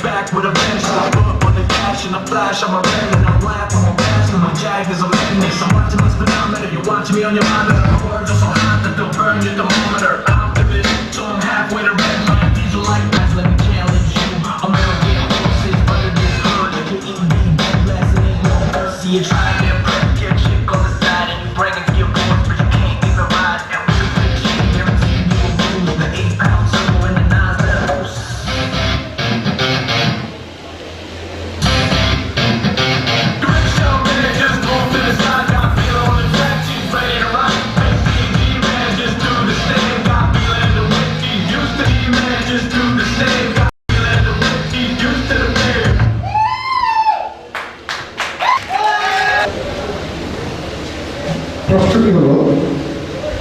back with a vengeance. I put on the cash and I flash, I'm a ring and I'm laughing, I'm blasting. My jag is a madness. I'm watching this phenomenon. You're watching me on your monitor. My words are so hot that they'll burn your thermometer. I'm pivoting, so I'm halfway to red line. These are like bats, let me challenge you. I'm gonna get horses under this hood. Like you're eating big bad glass and ain't no mercy. You try to get prep, get a chick on the side and you bring it to your boys, but you can't even ride. And with a big shit, guarantee you will lose. The 8-pound turbo and the 9's that host. প্রশ্নটি হলো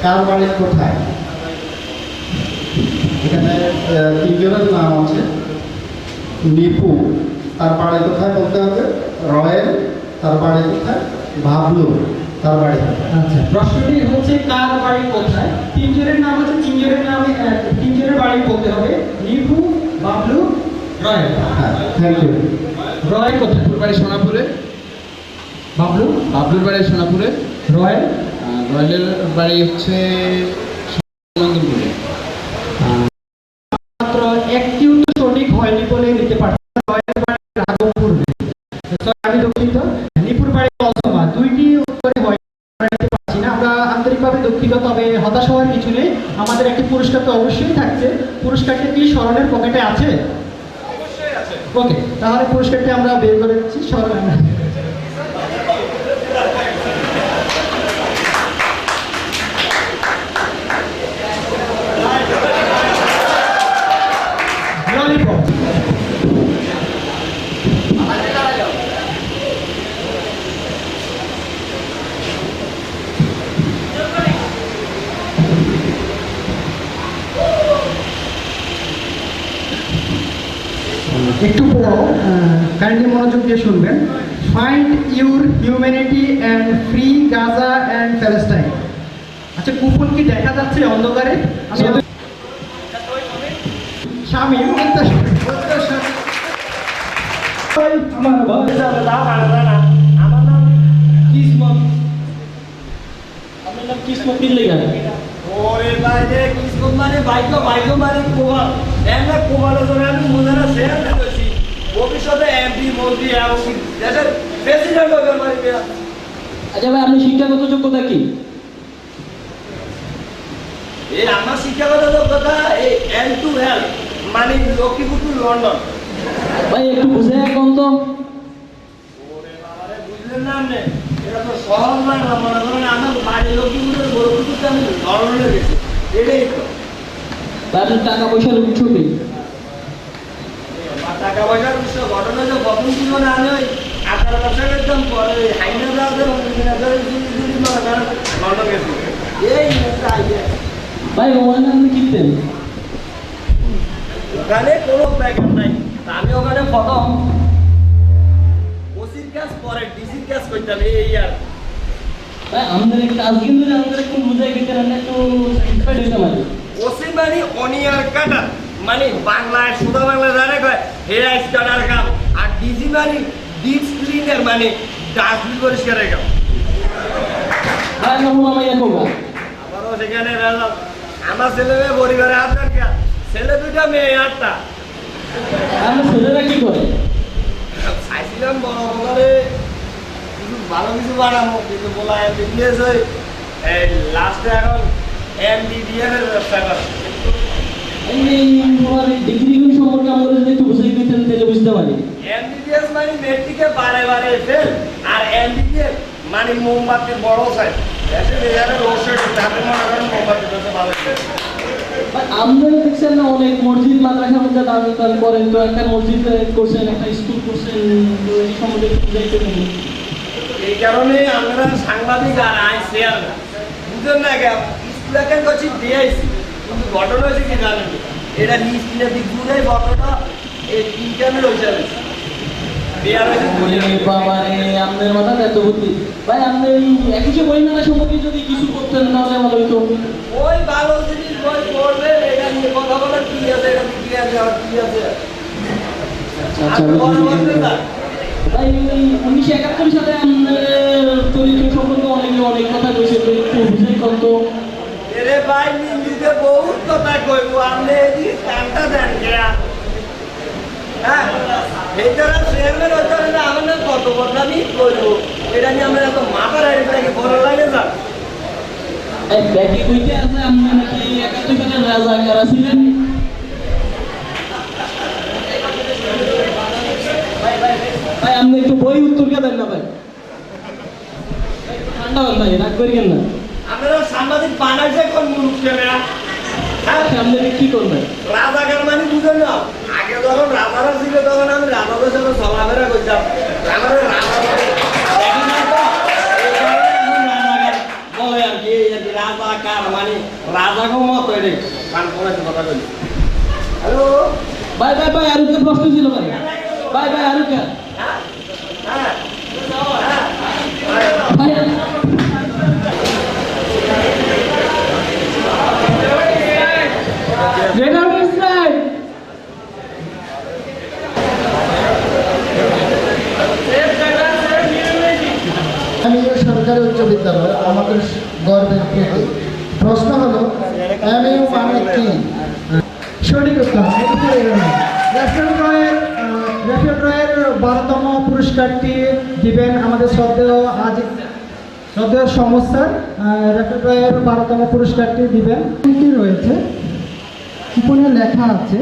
কার বাড়ি কোথায়? এখানে তিনজনের নাম আছে। নিপু তার বাড়ি কোথায় বলতে হবে, রয়েল তার বাড়ি কোথায়, বাবলু তার বাড়ি কোথায়। আচ্ছা, প্রশ্নটি হচ্ছে কার বাড়ি কোথায়। তিনজনের নাম আছে, তিনজনের নামে তিনজনের বাড়ি বলতে হবে। নিপু, বাবলু, রয়েল। হ্যাঁ, থ্যাংক ইউ। রয়েল কোথায়? বাড়ি সোনাপুরে। বাবলু? বাবলুর বাড়ি সোনাপুরে। রয়েল? রয়েলের বাড়ি হচ্ছে নন্দনপুরে। মাত্র একটি উত্তর সঠিক হয়নি বলে নিতে পারছি। রয়েলের বাড়ি রাঘবপুরে। আমি দুঃখিত। নিপুর বাড়ি কলসভা। দুইটি উত্তরে হয় নিতে পারছি না। আমরা আন্তরিকভাবে দুঃখিত, তবে হতাশ হওয়ার কিছু নেই। আমাদের একটি পুরস্কার তো অবশ্যই থাকছে। পুরস্কারটি কি স্মরণের পকেটে আছে? অবশ্যই আছে। ওকে, তাহলে পুরস্কারটি আমরা বের করে দিচ্ছি। স্মরণ একটু বড়, কাইন্ডলি মনোযোগ দিয়ে শুনবেন। Find your humanity and free Gaza and Palestine. আচ্ছা, কুপন কি দেখা যাচ্ছে অন্ধকারে? স্বামী আমার নাম কিসমত। আপনার নাম কিসমত দিল্লি কেন? ওরে ভাই রে, কিসমত মানে ভাগ্য, ভাগ্য মানে কোভাল। এমনি কোভালের জন্য আমি মজারা শেয়ার করেছি। ভবিষ্যতে এমপি, মন্ত্রী, এমনকি দেশের প্রেসিডেন্ট হবে পারি। আচ্ছা ভাই, আপনি শিক্ষাগত যোগ্যতা কি? এই আমার শিক্ষাগত যোগ্যতা এই এল টু হেল, মানে লক্ষ্মীপুর টু লন্ডন। ভাই একটু বুঝে এখন তো। ওরে বাবা রে, বুঝলেন না আপনি? এটা তো সহজ বাংলা। মনে করেন আমার বাড়ি লক্ষ্মীপুরের গোরখপুরতে আমি লন্ডনে গেছি, এটাই তো। ভাই আপনার টাকা পয়সার উৎস নেই? টাকা পয়সার উৎস ঘটনা যে প্রথম জীবনে আমি ওই 18 বছর একদম পরে হাইনা যাওয়াতে লন্ডন গেছি। এই ভাই ওখানে আপনি কিনতেন? ওখানে কোনো ব্যাকআপ নাই। আমি ওখানে প্রথম ওসির কাজ, পরে ডিসির কাজ করতাম। এই আর ভাই আমাদের কাজ কিন্তু আমাদের একটু বুঝাই দিতেন, আমরা একটু স্যাটিসফাইড হইতাম আর কি। ওসি মানে অনিয়ার কাটা, মানে বাংলায় সুদা বাংলা জানে কয় হেয়ার স্টার্টার কাম। আর ডিজি মানে ডিপ ক্লিনার, মানে ডাস্টবিন পরিষ্কারের কাম। ভাই আমার মামাইয়া কোগা। আমারও সেখানে রাজা। আমার ছেলে মেয়ে পরিবারে আপনার কে? ছেলে দুইটা, মেয়ে 8টা। আমার ছেলেরা কি করে? চাইছিলাম বড় বলারে কিছু ভালো কিছু বানাবো, কিন্তু বলা বিজনেস হয়। এই লাস্টে এখন এমবিবিএস এর ব্যবসা করে। এই তোমার ডিগ্রি সম্পর্কে আমাদের যদি একটু বুঝাই দিতেন তাহলে বুঝতে পারি। এমবিবিএস মানে মেট্রিকে বারে বারে ফেল, আর এমবিবিএস মানে মোমবাতি বড় সাইজ। এসে বেজারে রোশন যাতে মনে করেন মোমবাতি তো ভালো সাইজ। আমাদের দেখছেন না অনেক মসজিদ মাদ্রাসার মধ্যে দান করেন, তো একটা মসজিদ করছেন, একটা স্কুল করছেন, তো এই সম্বন্ধে একটু বুঝাইতে পারি। এই কারণে আমরা সাংবাদিক আর আই শেয়ার না, বুঝলেন না? স্কুল এখন করছি দিয়েছি, কিন্তু ঘটনা হয়েছে কি জানেন? এটা লিস্টিনে দিক ঘুরে ঘটনা এই ইন্টারনেট হয়ে যাবে। আপনাদের মাথা এত বুদ্ধি ভাই, আপনি একুশে বইমেলা সম্পর্কে যদি কিছু করতেন তাহলে ভালো হইতো। ওই ভালো জিনিস বই পড়বে, এটা নিয়ে কথা বলার কি আছে, এটা কি আছে আর কি আছে। আচ্ছা, আর বড় বড় না। তাই 1971 সালে চরিত্র সম্পর্কে অনেকে অনেক কথা কইছে, একটু বুঝাই কত। এরে ভাই নিন্দুকে বহুত কথা কইব, আপনি এই কামটা দেন কেয়া। হ্যাঁ, এইটারা চেয়ারম্যান হইতারে না, আমার না কত কথা আমি কইব। এটা নিয়ে আমরা এত মাথা রাখি বড় লাগে না। এক ব্যাগে কইতে আছে আপনি নাকি 71 সালে রাজাকার ছিলেন। ভাই আপনি একটু বই উত্তর কে দেন না ভাই, ঠান্ডা হন ভাই, রাগ করিয়েন না। আপনারা সাংবাদিক বানাইছে কোন মুলুক ক্যামেরা? হ্যাঁ, আপনি কি করবেন? রাজাকার মানে বুঝেন না, আগে যখন রাজারা ছিল তখন আমি রাজাদের সাথে চলাফেরা করতাম। আমার রাজা দেখি না তো, এই কারণে এখন রাজাকার বলে আর কি, এই আর কি রাজাকার মানে রাজাকে মত এরে কান পড়াতে কথা কই। হ্যালো, ভাই ভাই ভাই আর একটা প্রশ্ন ছিল ভাই, ভাই ভাই আর একটা হ্যাঁ হ্যাঁ হ্যাঁ ভাই রেড আউট স্ট্রাইক। এমইউ সরকারি উচ্চ বিদ্যালয় আমাদের গর্বের প্রতীক। প্রশ্ন হলো এমইউ মানে কি? সঠিক উত্তর রেফারেল রয়ের 12তম পুরস্কারটি দিবেন আমাদের শ্রদ্ধেয় সমস্যার। রেফারেল রয়ের 12তম পুরস্কারটি দিবেন। কি রয়েছে কুপনে লেখা আছে,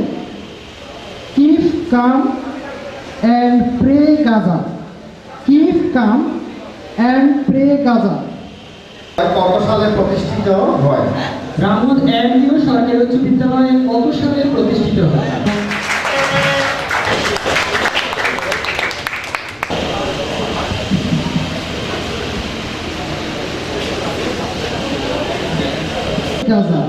keep calm and pray Gaza, keep calm and pray Gaza. কত সালে প্রতিষ্ঠিত হয়? রামুদ এমইউ সরকারি উচ্চ বিদ্যালয় কত সালে প্রতিষ্ঠিত হয়? Gaza,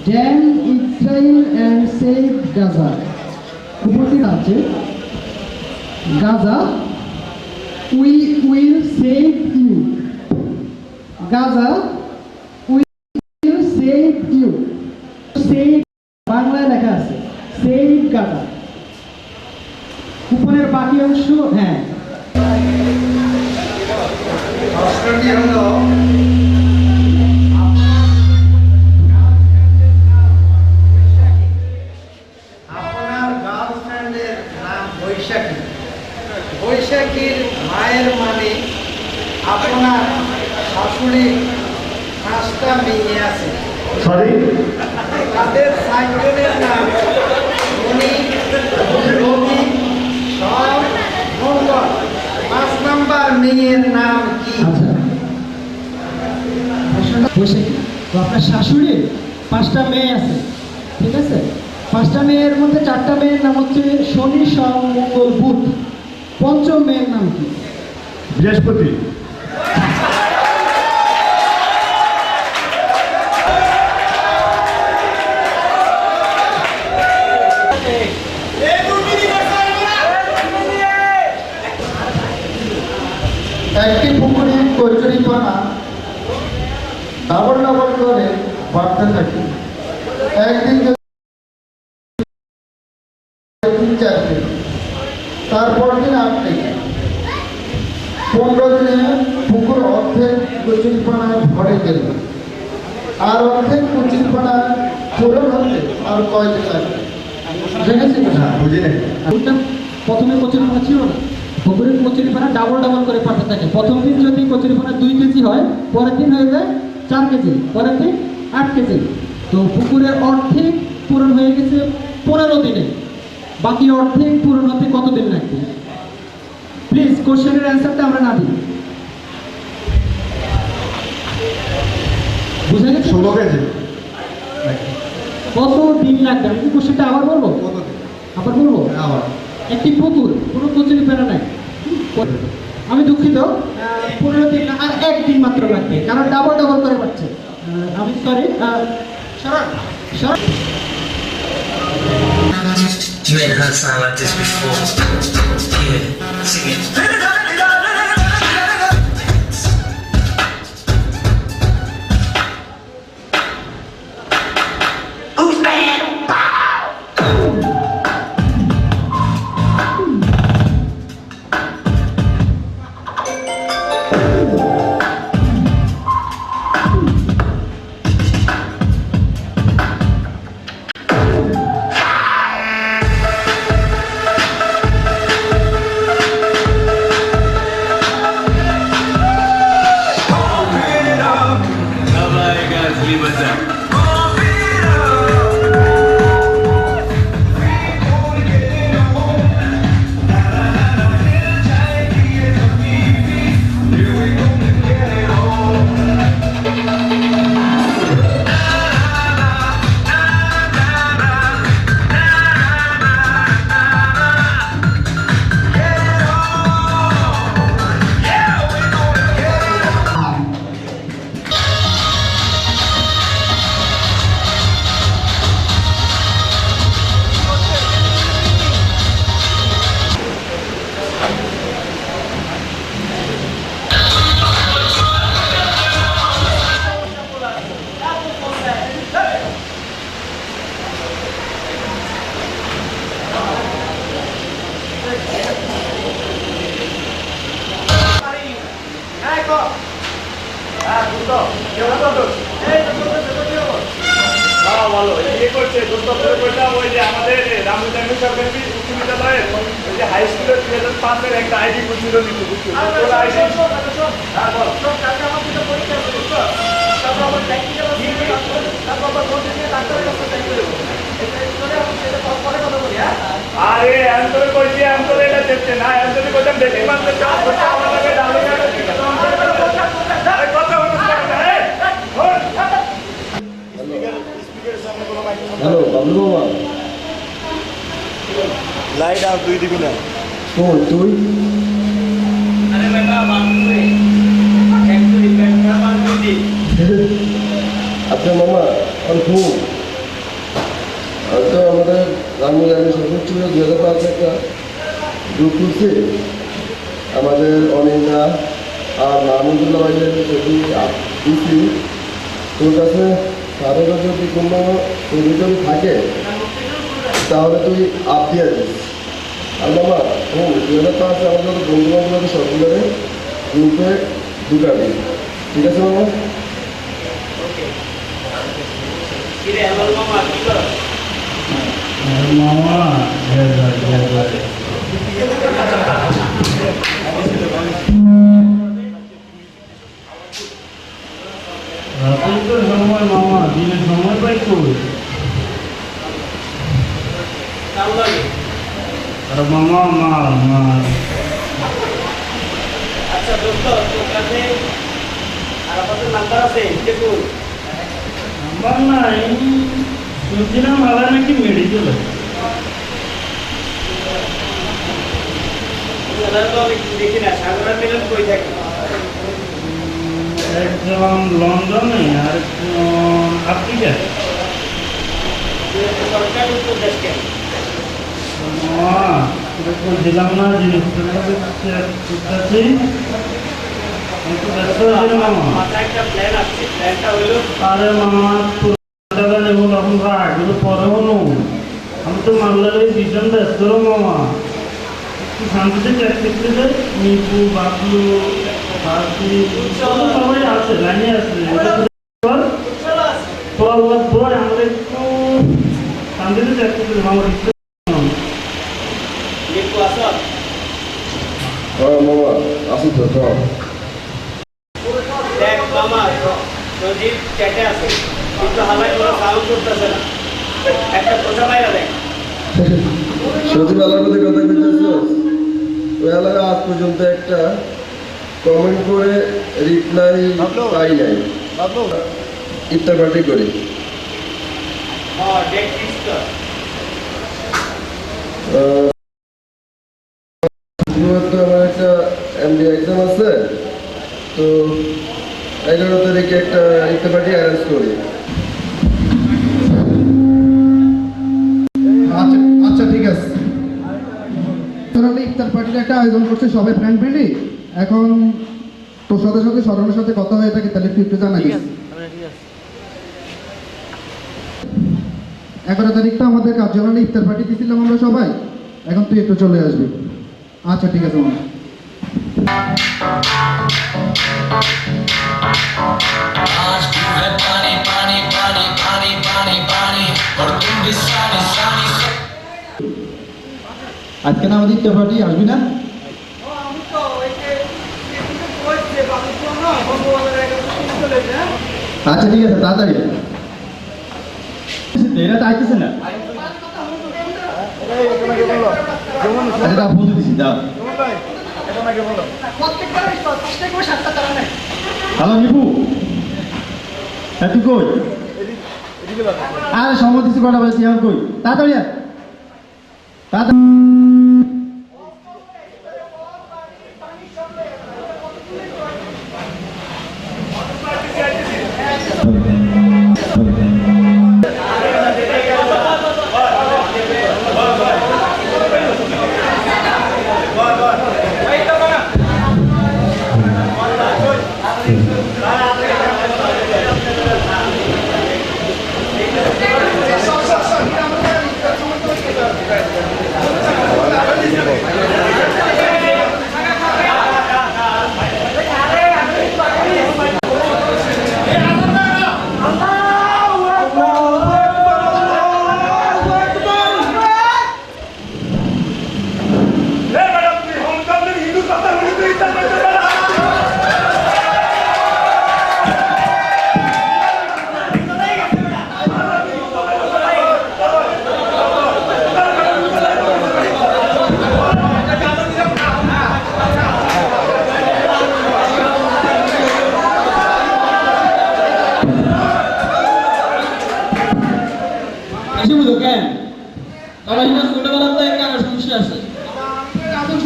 damn Israel and save Gaza. উপস্থিত আছে Gaza we will save you, Gaza will save you. Save বাংলায় লেখা আছে সেভ গাজা। উপরের বাকি অংশ হ্যাঁ প্রশ্নটি হলো আপনার গার্লফ্রেন্ডের নাম বৈশাখী। বৈশাখীর মায়ের মানে আপনার শাশুড়ির 5টা মেয়ে আছে। সরি, তাদের 4 জনের নাম মণি, রবি, সব, মঙ্গল। 5 নাম্বার মেয়ের নাম কি? বৈশাখী। তো আপনার শাশুড়ির 5টা মেয়ে আছে, ঠিক আছে? 5টা মেয়ের মধ্যে 4টা মেয়ের নাম হচ্ছে শনি, সোম, মঙ্গল, বুধ। পঞ্চম মেয়ের নাম কি? বৃহস্পতি। একটি পুকুরে কচুরিপানা ডাবল ডাবল করে বাড়তে থাকে। একদিন যদি 3-4 দিন, তারপর দিন 8 দিন, 15 দিনে পুকুর অর্ধেক কচুরিপানায় ভরে গেল। আর অর্ধেক কচুরিপানা পূরণ হতে আর কয়দিন লাগবে? জেনেছেন না? বুঝি নাই। ওটা প্রথমে কচুরিপানা ছিল না, পুকুরের কচুরিপানা ডাবল ডাবল করে পাঠাতে থাকে। প্রথম দিন যদি কচুরিপানা 2 কেজি হয়, পরের দিন হয়ে যায় 4 কেজি, পরের দিন 8 কেজি। তো পুকুরের অর্ধেক পূরণ হয়ে গেছে 15 দিনে, বাকি অর্ধেক পূরণ হতে কতদিন লাগবে? প্লিজ কোশ্চেনের অ্যান্সারটা আমরা না দিই। বুঝে গেছে? 16 কেজি। কত দিন লাগবে? আমি কি কোশ্চেনটা আবার বলবো? আবার বলবো? আবার একটি পুকুর, কোনো কচুরিপানা নাই। আমি দুঃখিত, 15 দিন না, আর 1 দিন মাত্র লাগবে, কারণ ডাবল ডাবল করে পাচ্ছে। আমি সরি, সরণ সরণ। You ain't heard something like this before. Yeah, sing it. করছে দোস্তরে বললাম ওই যে আমাদের রামুজানি সরকারি উচ্চ বিদ্যালয়ের ওই যে হাই স্কুলের 2005-এর একটা আইডি করছিল নিতে বুঝছো তোর আইডি আরে অ্যান্সার কইছি অ্যান্সার এটা দেখতে না অ্যান্সার কইতাম দেখি মানতে চাও আমার লাগে ডালে কথা হলো হ্যালো বাবলু বাবা লাইট আর দুই দিবি না কই তুই আরে বেটা বান্ধবী একটু রিপেয়ার বান্ধবী আচ্ছা মামা আর খুব তো আমাদের রামুজানি সর্বোচ্চ 2005 একটা গ্রুপ খুলছে আমাদের অনিন্দা আর মাহমুদুল্লাহ ভাইয়ের যদি দিচ্ছি তোর কাছে তাদেরও যদি কোনো প্রয়োজন থাকে তাহলে তুই আপ দিয়ে দিস আর মামা 2005 আমাদের বন্ধু বান্ধবের সবগুলোরে গ্রুপে ঢুকাবি ঠিক আছে মামা কিরে আমার মামা কি করো মামা রাতেই তো সময় মামা দিনে সময় পাই কই কাল লাগে আরে মামা মাল আচ্ছা দোস্ত তোর কাছে আর আপনাদের নাম্বার আছে দেখুন নাম্বার নাই শুনছিলাম ভালো নাকি মেডিকেলে সাধারণত আমি দেখি না সাগরা মিলন কই থাকে একজন লন্ডনে আর একজন আফ্রিকা সরকার উত্তর দেশকে দিলাম না জিনিসটা মামা মাথায় একটা প্ল্যান আছে প্ল্যানটা হলো আরে মামা টাকা নেবো তখন আগের পরে হলো আমি তো মামলার ওই ভীষণ ব্যস্ত মামা একটু শান্তিতে চ্যাট করতে যাই নিপু বাবলু সবাই আছে লাইনে আছে পর আমাদের একটু শান্তিতে চ্যাট করতে যাবো আমার ইচ্ছা লিখু আসো হ্যাঁ মামা আসি তো চল দেখ মামা সজীব চ্যাটে আছে কিন্তু হালাই কোনো সাউন্ড করতেছে না একটা কথা বাইরে দেখ সত্যি বেলার মধ্যে কথা বলতেছ ওই এলাকা আজ পর্যন্ত একটা কমেন্ট করে রিপ্লাই পাই নাই ইফতার পার্টি করি হ্যাঁ দেখ তো তো আমার একটা এমডি এক্সাম আছে তো 11 তারিখে একটা ইফতার পার্টি অ্যারেঞ্জ করি আচ্ছা আচ্ছা ঠিক আছে তোরা ইফতার পার্টির একটা আয়োজন করছে সবাই ফ্রেন্ড ফ্রেন্ডলি এখন তোর সাথে সাথে স্মরণের সাথে কথা হয়ে থাকে তাহলে তুই একটু জানাবি 11 তারিখ তো আমাদের কার্যালয়ে ইফতার পার্টি দিয়েছিলাম আমরা সবাই এখন তুই একটু চলে আসবি আচ্ছা ঠিক আছে মামা आज तू है पानी पानी पानी पानी पानी पानी और तुम भी सानी सानी আজকে না আমাদের ইফতার পার্টি আসবি না আমি তো ওই যে কইছে বাবু না ভগবানের একটা চলে যায় আচ্ছা ঠিক আছে তাড়াতাড়ি এরা তো আইতেছে না আচ্ছা দাও ফোন দিছি দাও হ্যালো নিপু হ্যাঁ তুই কই আরে সম্মতি কটা বলছি এখন কই তাড়াতাড়ি আয়। তাড়াতাড়ি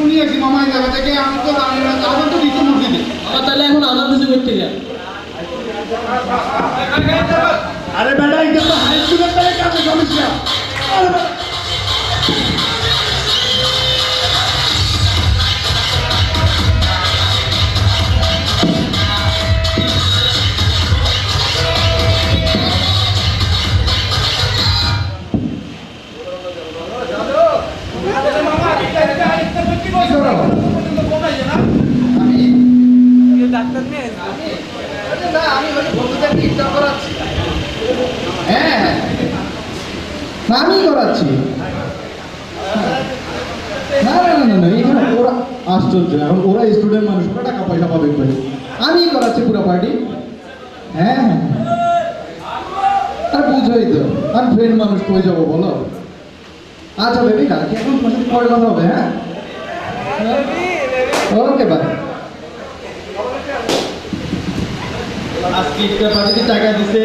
শুনিয়েছি মামা এই জায়গা থেকে, আমি তো জানি না, আবার তো দিচ্ছি মসজিদে। আমার তাহলে এখন আজান দিতে করতে যা। আরে বেটা এটা তো হাই স্কুলের থেকে কাছে সমস্যা। আরে বেটা। হ্যাঁ, আমি করাচ্ছি। না না না না না, এখানে ওরা আশ্চর্য, এখন ওরা স্টুডেন্ট মানুষ, ওরা টাকা পয়সা পাবে করে, আমি করাচ্ছি পুরো পার্টি। হ্যাঁ হ্যাঁ, আর বুঝোই তো, আর ফ্রেন্ড মানুষ কই যাবো বলো। আচ্ছা বেবি, কালকে এখন তোমার সাথে পরে কথা হবে। হ্যাঁ, ওকে বাই। আজকে একটা পার্টিতে টাকা দিছে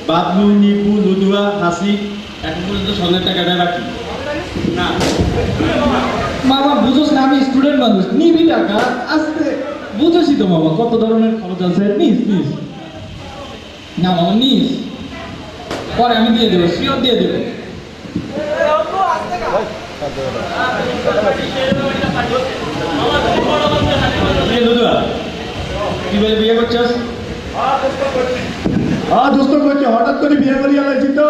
বাবলু, নিপু, লুদুয়া, হাসি, এখন পর্যন্ত সঙ্গে টাকাটা রাখি না। মামা বুঝোস না, আমি স্টুডেন্ট মানুষ, নিবি টাকা আস্তে, বুঝেছি তো মামা কত ধরনের খরচ আছে, নিস নিস। না মামা নিস, পরে আমি দিয়ে দেবো, শিওর দিয়ে দেবো। লুদুয়া, তুই বলে বিয়ে করছিস? দোস্ত করছে, হঠাৎ করে বিয়ে করি আলাইছি তো,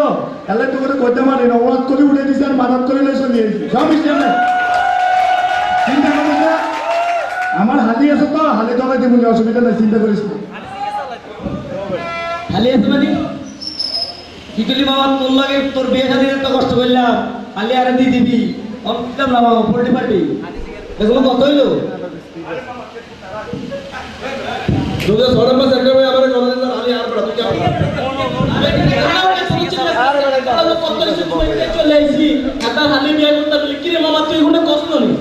এলাই তো করে করতে পারি না, হঠাৎ করে উঠে দিছে আর মারাত করে লইছে নিয়ে দিছে সব ইসলাম না। চিন্তা করিস না, আমার হালি আছে তো, হালি দোকান দিব, অসুবিধা নাই, চিন্তা করিস না। খালি আছে মানে কি করলি মামা, তোর লাগে তোর বিয়ে খাতে এত কষ্ট করলাম, খালি আরে দিয়ে দিবি, অবশ্যই না মামা, পোল্ট্রি পার্টি এগুলো কত হইলো? তোদের সরম মাস একটা ভাই আমার কথা দিলাম, আমি আর বড় তুই কেমন চলে আইছি একটা হালি বিয়ে করতে বলি কি রে মামা তুই এখানে কষ্ট নেই।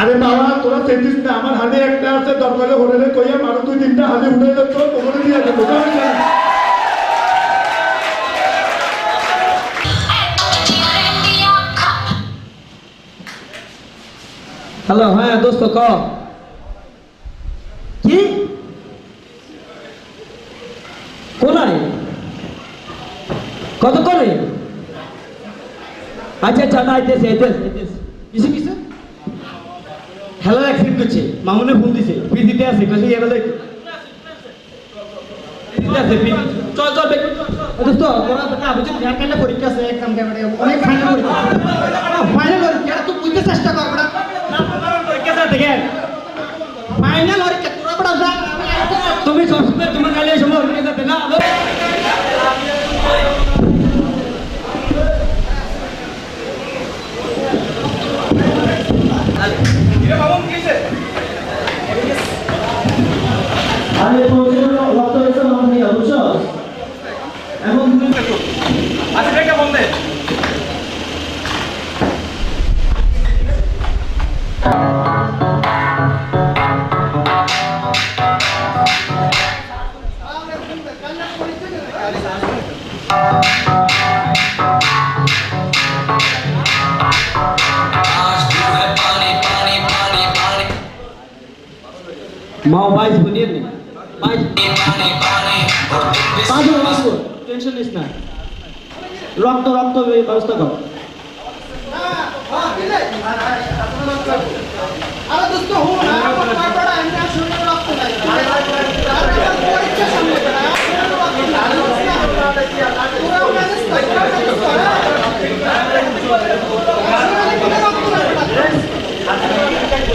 আরে বাবা তোরা চেতিস না, আমার হালি একটা আছে, দরকারে হোটেলে কইয়া মারো 2-3টা হালি উঠে যেত, তোমরা দিয়ে দেবো। হ্যালো, হ্যাঁ দোস্ত ক কি কোনায় কত করে? আচ্ছা আচ্ছা, না আইতেছে আইতেছে আইতেছে। কিসে কিসে? হ্যালো, অ্যাক্সিডেন্ট করছে, মামুনে ফোন দিছে, পিজিতে আছে, কাছে এবেলা পিজিতে আছে, পিজি। চল চল বেক দোস্ত, তোরা তো না বুঝছিস, ঝাড়খণ্ডে পরীক্ষা আছে, এক্সাম ক্যামেরা অনেক ফাইনাল পরীক্ষা, ফাইনাল পরীক্ষা তুই বুঝতে চেষ্টা কর বড়া, না পরীক্ষা আছে দেখেন, ফাইনাল পরীক্ষা তোরা বড়া যা, তুমি সবসময় তোমার গালে সময় পরীক্ষা যাতে না। আরে তোর রক্ত হয়েছে মামা নিয়ে বুঝছো, এখন তুমি আচ্ছা এটা বন্ধে आज तू है पानी पानी पानी पानी মাও বাইশ বলিয়ে নি, বাইশ पानी पानी और तुम भी বাঁধো বাঁধো, টেনশন নিস না, রক্ত রক্ত ব্যবস্থা কর। আরে দোস্ত হো না, আমার পাড়া এমনি শুনে রক্ত নাই, পরীক্ষা সামনে না,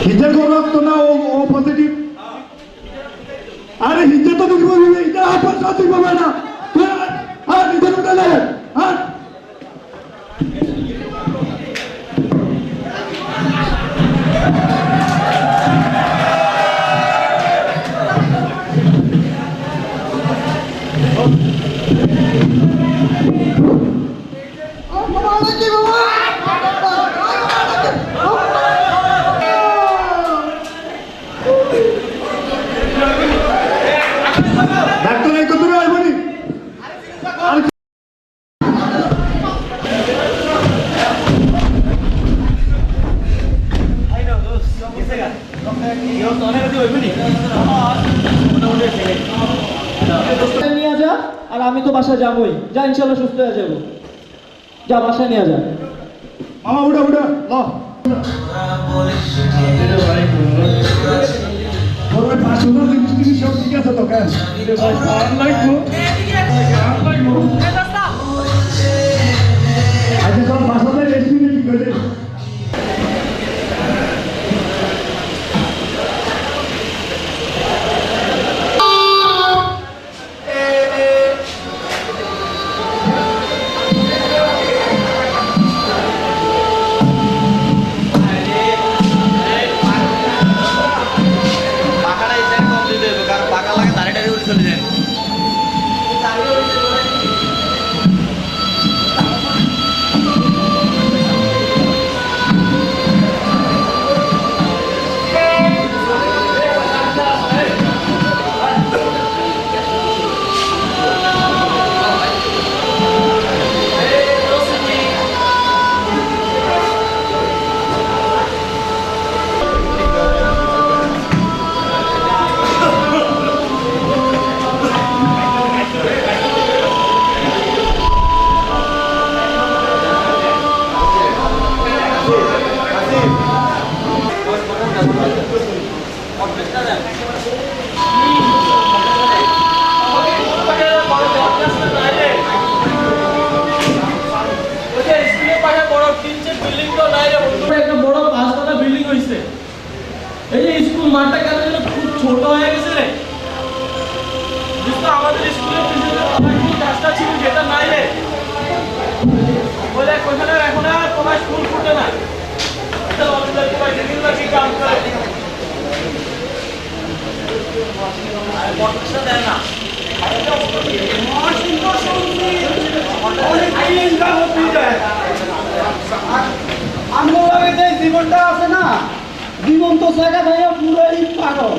হিজে করো তো না, ও পজিটিভ। আরে হিজে তো তুমি বলবি, এটা আপন সাথী পাবে না, আর হিজে উঠে যাবে। আর ডাক্তার এই কত আসবনি নিয়ে যা, আর আমি তো বাসায় যাবোই। যা, ইনশাল্লাহ সুস্থ হয়ে যাবো। যা, বাসায় নিয়ে যা। মামা উঠা উঠা ল তোর ওই 500 জিনিস সব ঠিক আছে তো কেন আচ্ছা সব 500 রেস্ট নিয়ে কি করে একটা বড় 5 তলা বিল্ডিং হয়েছে। এই যে স্কুল মাঠটা কেন যেন খুব ছোট হয়ে গেছে রে। আমাদের স্কুলের পিছনে রাস্তা ছিল যেটা নাই রে। বলে কোথায় এখন আর তোমার স্কুল ফুটে না। কি কাম করে জীবনটা আছে না, জীবন তো জায়গা ভাইয়া পুরোই পাগল।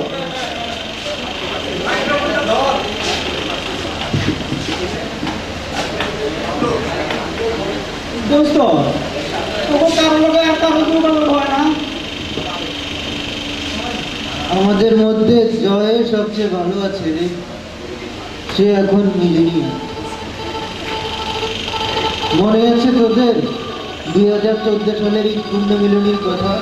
দোস্ত তবু কারো লোক একটা হয় না। আমাদের মধ্যে জয় সবচেয়ে ভালো আছে রে, সে এখন মিলেনি। মনে আছে তোদের 2014 সালের এই পূর্ণ মিলনীর কথা?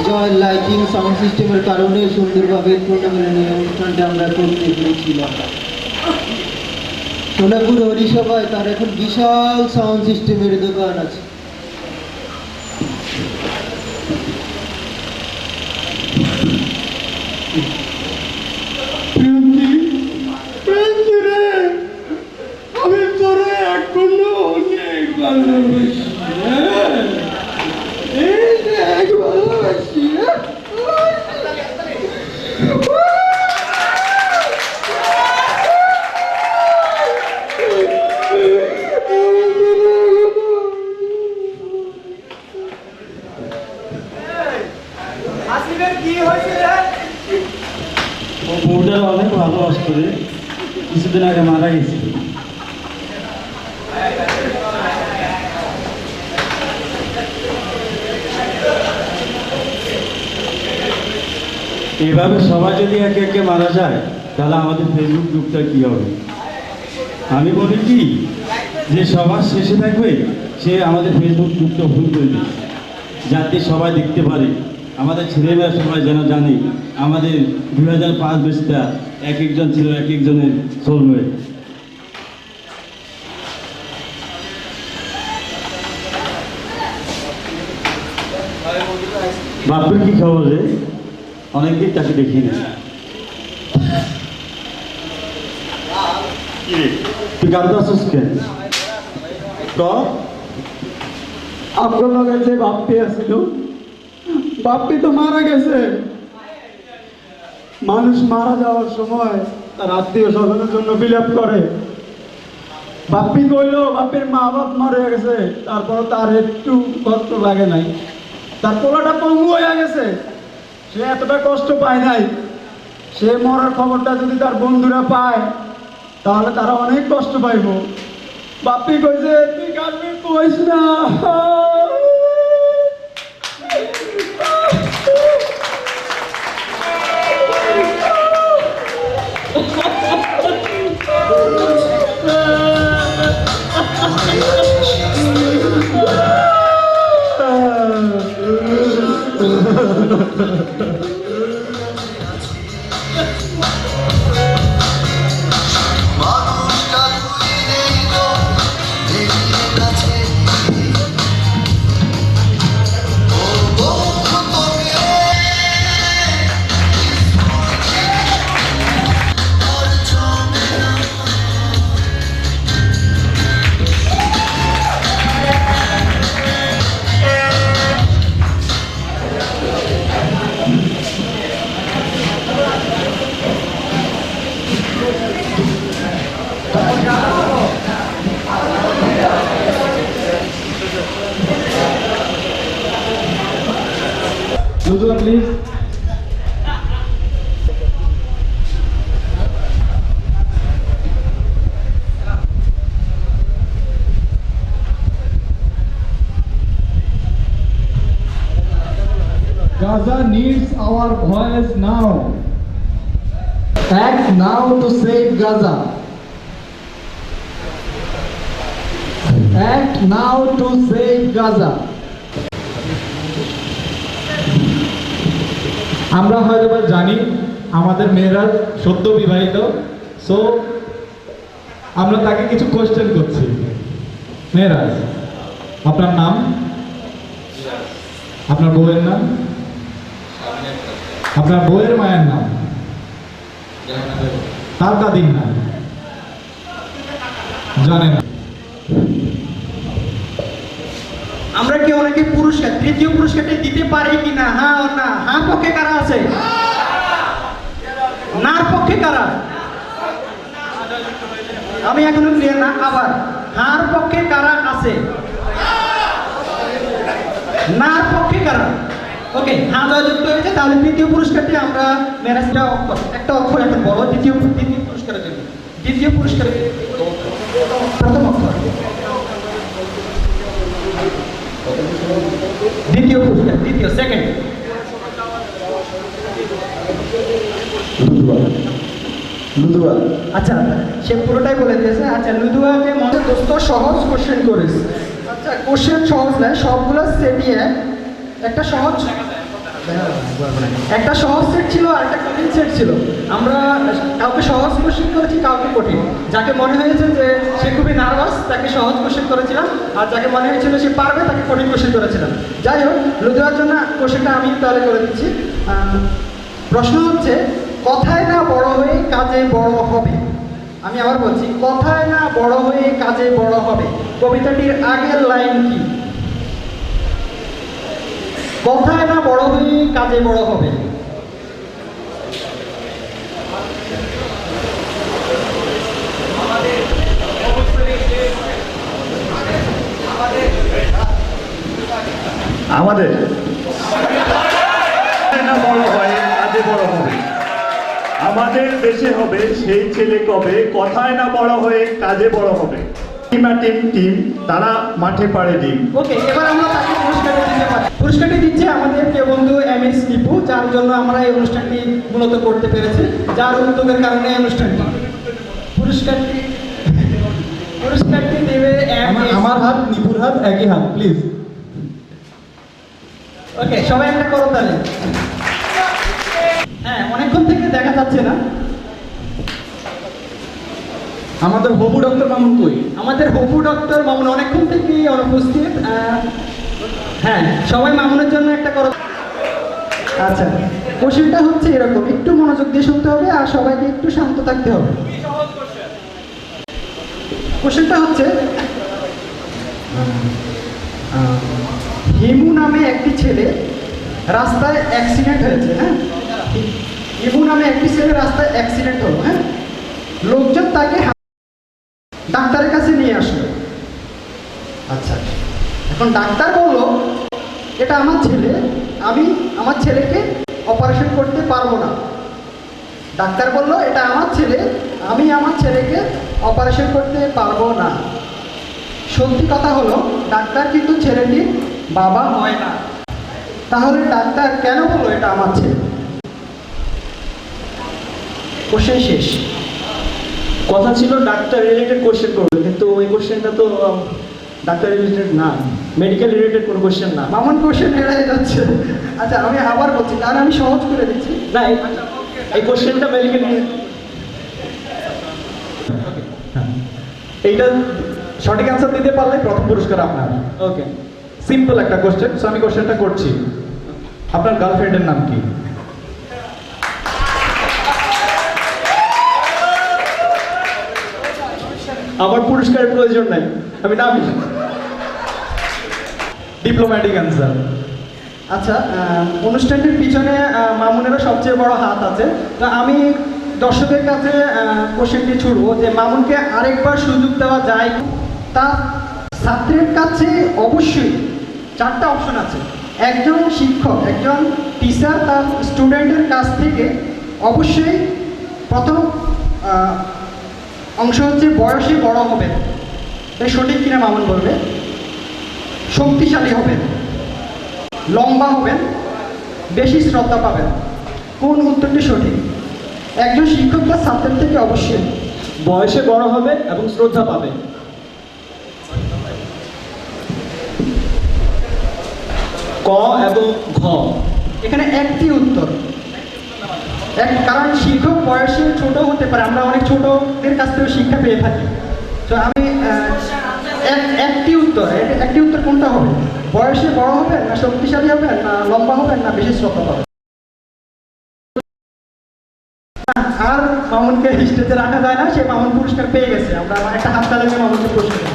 জয় লাইটিং সাউন্ড সিস্টেমের কারণে সুন্দরভাবে পূর্ণ মিলনী অনুষ্ঠানটা আমরা করতে পেরেছিলাম। সোনাপুর হরিসভায় তার এখন বিশাল সাউন্ড সিস্টেমের দোকান আছে। আমি তোরে এখনো অনেক ভালোবাসি কি হয়েছে রে? ও বউটার অনেক ভালোবাসতো রে, কিছুদিন আগে মারা গেছে। এভাবে সবাই যদি একে একে মারা যায় তাহলে আমাদের ফেসবুক গ্রুপটা কি হবে? আমি বলি কি, যে সবার শেষে থাকবে সে আমাদের ফেসবুক গ্রুপটা ভুল করে দিবে, যাতে সবাই দেখতে পারে, আমাদের ছেলেমেয়েরা সবাই যেন জানে আমাদের 2005 বেসটা এক একজন ছিল এক একজনের সোলমেট। বাপের কি খবর রে? অনেকদিন তাকে দেখি না। তুই কাঁদতে আসছিস কেন? আপনার লগে যে বাপ্পি আছিল, বাপ্পি তো মারা গেছে। মানুষ মারা যাওয়ার সময় তার আত্মীয় স্বজনের জন্য বিলাপ করে। বাপ্পি কইলো বাপ্পির মা বাপ মারা গেছে, তারপর তার একটু কষ্ট লাগে নাই। তার পোলাটা পঙ্গু হয়ে গেছে, সে এতটা কষ্ট পায় নাই। সে মরার খবরটা যদি তার বন্ধুরা পায় তাহলে তারা অনেক কষ্ট পাইব। বাপ্পি কইছে তুই কাঁদবি, কইস না। Ludua, please. Gaza needs our voice now. Act now to save Gaza. Act now to save Gaza. আমরা হয়তো জানি আমাদের মেয়েরা সদ্য বিবাহিত, সো আমরা তাকে কিছু কোশ্চেন করছি। মেয়েরা, আপনার নাম, আপনার বউয়ের নাম, আপনার বউয়ের মায়ের নাম, তার দাদির নাম জানেন না। আমরা কি অনেকে পুরস্কার, তৃতীয় পুরস্কারটা দিতে পারি কিনা? হ্যাঁ ও না? হ্যাঁ পক্ষে কারা আছে? নার পক্ষে কারা? আমি এখনো ক্লিয়ার না, আবার হার পক্ষে কারা আছে? নার পক্ষে কারা? ওকে, হ্যাঁ যুক্ত হয়েছে। তাহলে তৃতীয় পুরস্কারটি আমরা ম্যানেজটা একটা অক্ষর এখন বলো দ্বিতীয় পুরস্কারের জন্য। দ্বিতীয় পুরস্কার প্রথম অক্ষর, দ্বিতীয় পুরস্কার, দ্বিতীয়, সেকেন্ড। লুদুয়া আচ্ছা, সে পুরোটাই বলে দিয়েছে। আচ্ছা, লুদুয়াকে মনে দোস্ত সহজ কোশ্চেন করিস। আচ্ছা, কোশ্চেন সহজ নয়, সবগুলো সেটিয়ে একটা সহজ সেট ছিল আর একটা কঠিন সেট ছিল। আমরা কাউকে সহজ কোশ্চেন করেছি, কাউকে কঠিন। যাকে মনে হয়েছে যে সে খুবই নার্ভাস তাকে সহজ কোশ্চেন করেছিলাম, আর যাকে মনে হয়েছিল সে পারবে তাকে কঠিন কোশ্চেন করেছিলাম। যাই হোক, লুদুয়ার জন্য কোশ্চেনটা আমি তাহলে করে দিচ্ছি। প্রশ্ন হচ্ছে, কথায় না বড় হয়ে কাজে বড় হবে। আমি আবার বলছি, কথায় না বড় হয়ে কাজে বড় হবে। কবিতাটির আগের লাইন কি? কথায় না বড় হয়ে কাজে বড় হবে। আমাদের না বড় হয় কাজে বড় হবে। আমাদের দেশে হবে সেই ছেলে কবে, কথায় না বড় হয়ে কাজে বড় হবে। টিম তারা মাঠে পাড়ে ডিম। ওকে, এবার আমরা তাকে পুরস্কারটি দিতে পারি। পুরস্কারটি দিচ্ছে আমাদের প্রিয় বন্ধু MS টিপু, যার জন্য আমরা এই অনুষ্ঠানটি মূলত করতে পেরেছি, যার উদ্যোগের কারণে এই অনুষ্ঠানটি। পুরস্কারটি দেবে আমার হাত নিপুর হাত একই হাত, প্লিজ। ওকে, সবাই একটা করো তাহলে। হ্যাঁ, অনেকক্ষণ থেকে দেখা যাচ্ছে না। আমাদের হবু ডক্টর মামুন কই? আমাদের হবু ডক্টর মামুন অনেকক্ষণ থেকে অনুপস্থিত। হ্যাঁ, সবাই মামুনের জন্য একটা করো। আচ্ছা, কোশ্চেনটা হচ্ছে এরকম, একটু মনোযোগ দিয়ে শুনতে হবে আর সবাইকে একটু শান্ত থাকতে হবে। কোশ্চেনটা হচ্ছে, হিমু নামে একটি ছেলে রাস্তায় অ্যাক্সিডেন্ট হয়েছে। হ্যাঁ, হিমু নামে একটি ছেলে রাস্তায় অ্যাক্সিডেন্ট হলো। হ্যাঁ, লোকজন তাকে ডাক্তারের কাছে নিয়ে আসলো। আচ্ছা, এখন ডাক্তার বলল, এটা আমার ছেলে, আমি আমার ছেলেকে অপারেশন করতে পারবো না। ডাক্তার বলল, এটা আমার ছেলে, আমি আমার ছেলেকে অপারেশন করতে পারবো না। সত্যি কথা হলো, ডাক্তার কিন্তু ছেলেটির বাবা হয় না। তাহলে ডাক্তার কেন বললো এটা আমার ছেলে? কোশ্চেন শেষ। কথা ছিল ডাক্তার রিলেটেড কোশ্চেন করবে, কিন্তু ওই কোশ্চেনটা তো ডাক্তার রিলেটেড না। মেডিকেল রিলেটেড কোনো কোশ্চেন না। মামুন কোশ্চেন এড়াই যাচ্ছে। আচ্ছা আমি আবার বলছি, কারণ আমি সহজ করে দিচ্ছি। না এই কোশ্চেনটা মেডিকেল এইটা সঠিক অ্যান্সার দিতে পারলে প্রথম পুরস্কার আপনার। ওকে, সিম্পল একটা কোশ্চেন। সো আমি কোশ্চেনটা করছি, আপনার গার্লফ্রেন্ডের নাম কি? আমার পুরস্কারের প্রয়োজন নাই, আমি নাম ডিপ্লোম্যাটিক অ্যান্সার। আচ্ছা, অনুষ্ঠানটির পিছনে মামুনেরও সবচেয়ে বড় হাত আছে। তো আমি দর্শকদের কাছে কোশ্চেনটি ছুড়বো যে মামুনকে আরেকবার সুযোগ দেওয়া যায়? তা ছাত্রের কাছে অবশ্যই 4টা অপশন আছে। একজন শিক্ষক, একজন টিচার তার স্টুডেন্টের কাছ থেকে অবশ্যই প্রথম অংশ হচ্ছে বয়সে বড় হবেন, তাই সঠিক কিনা মামুন বলবে। শক্তিশালী হবেন, লম্বা হবেন, বেশি শ্রদ্ধা পাবেন। কোন উত্তরটি সঠিক? একজন শিক্ষক তার ছাত্রের থেকে অবশ্যই বয়সে বড় হবে এবং শ্রদ্ধা পাবে। ক এবং ঘ, এখানে একটি উত্তর। কারণ শিক্ষক বয়সে ছোট হতে পারে, আমরা অনেক ছোটদের কাছ থেকে শিক্ষা পেয়ে থাকি। তো আমি একটি উত্তর কোনটা হবে? বয়সে বড় হবেন, না শক্তিশালী হবেন, না লম্বা হবেন, না বেশি শ্রদ্ধা পাবেন? আর মামুনকে স্টেজে রাখা যায় না, সে মামুন পুরস্কার পেয়ে গেছে। আমরা একটা হাত তালি দিয়ে মামুনকে পুরস্কার দিই।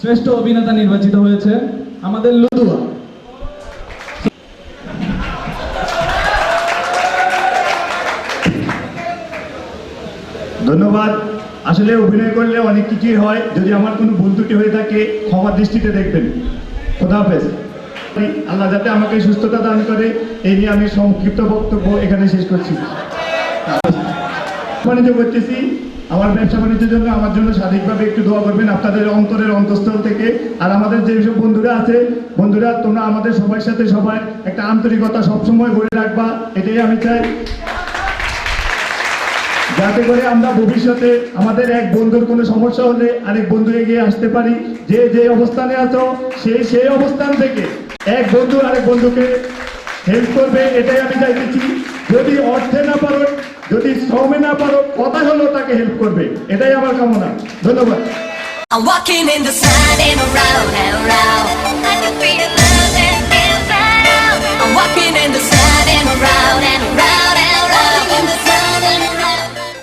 শ্রেষ্ঠ অভিনেতা নির্বাচিত হয়েছে আমাদের লুদুয়া। ধন্যবাদ। আসলে অভিনয় করলে অনেক কিছুই হয়, যদি আমার কোনো ভুল ত্রুটি হয়ে থাকে ক্ষমা দৃষ্টিতে দেখবেন। খোদা হাফেজ। আল্লাহ যাতে আমাকে সুস্থতা দান করে, এই নিয়ে আমি সংক্ষিপ্ত বক্তব্য এখানে শেষ করছি। বাণিজ্য করতেছি, আমার ব্যবসা বাণিজ্যের জন্য আমার জন্য সার্বিকভাবে একটু দোয়া করবেন আপনাদের অন্তরের অন্তঃস্থল থেকে। আর আমাদের যেসব বন্ধুরা আছে, বন্ধুরা তোমরা আমাদের সবার সাথে সবাই একটা আন্তরিকতা সবসময় গড়ে রাখবা, এটাই আমি চাই, যাতে করে আমরা ভবিষ্যতে আমাদের এক বন্ধুর কোনো সমস্যা হলে আরেক বন্ধু এগিয়ে আসতে পারি। যে অবস্থানে আছো সেই অবস্থান থেকে এক বন্ধু আরেক বন্ধুকে হেল্প করবে, এটাই আমি চাইতেছি। যদি অর্থে না পারো, যদি শ্রমে না পারো, কথা হলো তাকে হেল্প করবে, এটাই আমার কামনা। ধন্যবাদ। I'm walking in the sun and around and around.